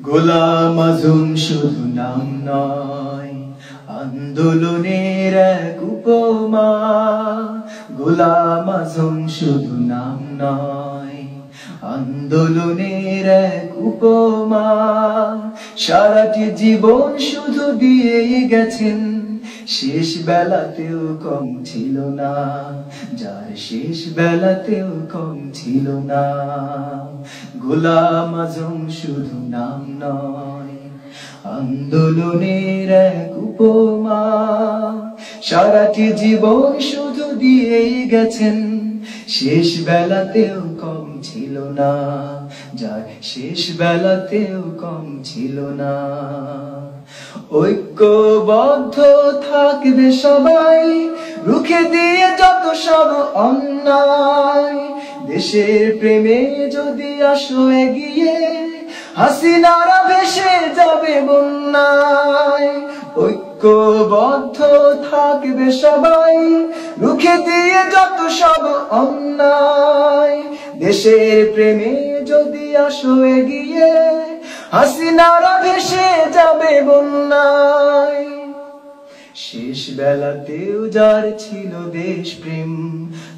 গোলাম আজম শুধু নাম নয়, আন্দোলনের এক উপমা। গোলাম আজম শুধু নাম নয়, আন্দোলনের এক উপমা। সারাটি জীবন শুধু দিয়েই গেছেন, শেষ বেলাতেও কম ছিল না, যার শেষ বেলাতেও কম ছিল না। গোলাম আজম শুধু নাম নয়, আন্দোলনের এক উপমা। সারাটি জীবন শুধু দিয়েই গেছেন, শেষ বেলাতেও কম ছিল না, যার শেষ বেলাতেও কম ছিল না। ঐক্যবদ্ধ থাকবে সবাই, রুখে দিয়ে যত সব অন্যায়। দেশের প্রেমে যদি আসো এগিয়ে, হাসিনারা ভেসে যাবে বন্যায়। ঐক্যবদ্ধ থাকবে সবাই, রুখে দিয়ে যত সব অন্যায়। দেশের প্রেমে যদি আসো এগিয়ে, হাসিনারা ভেসে যাবে বন্যায়। শেষ বেলাতেও যার ছিল দেশ প্রেম,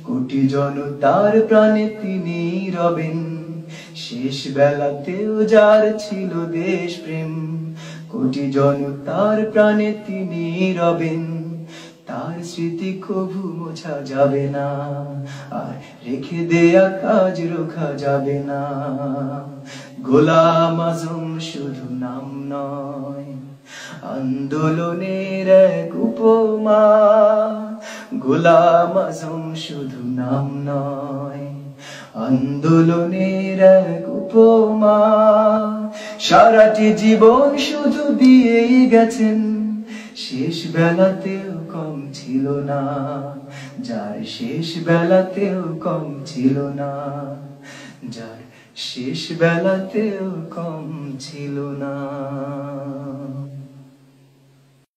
কোটি জনতার প্রাণে তিনি রবেন। শেষ বেলাতেও যার ছিল দেশ প্রেম, কোটি জনতার প্রাণে তিনি রবেন। তার স্মৃতি কভু মোছা যাবে না, আর রেখে দেয়া কাজ রোখা যাবে না। গোলাম আজম শুধু নাম নয়, আন্দোলনের এক উপমা। গোলাম আজম শুধু নাম নয়, আন্দোলনের এক উপমা। সারাটি জীবন শুধু দিয়েই গেছেন, শেষ বেলাতেও কম ছিল না, যার শেষ বেলাতেও কম ছিল না, যার শেষ বেলাতেও কম ছিল না।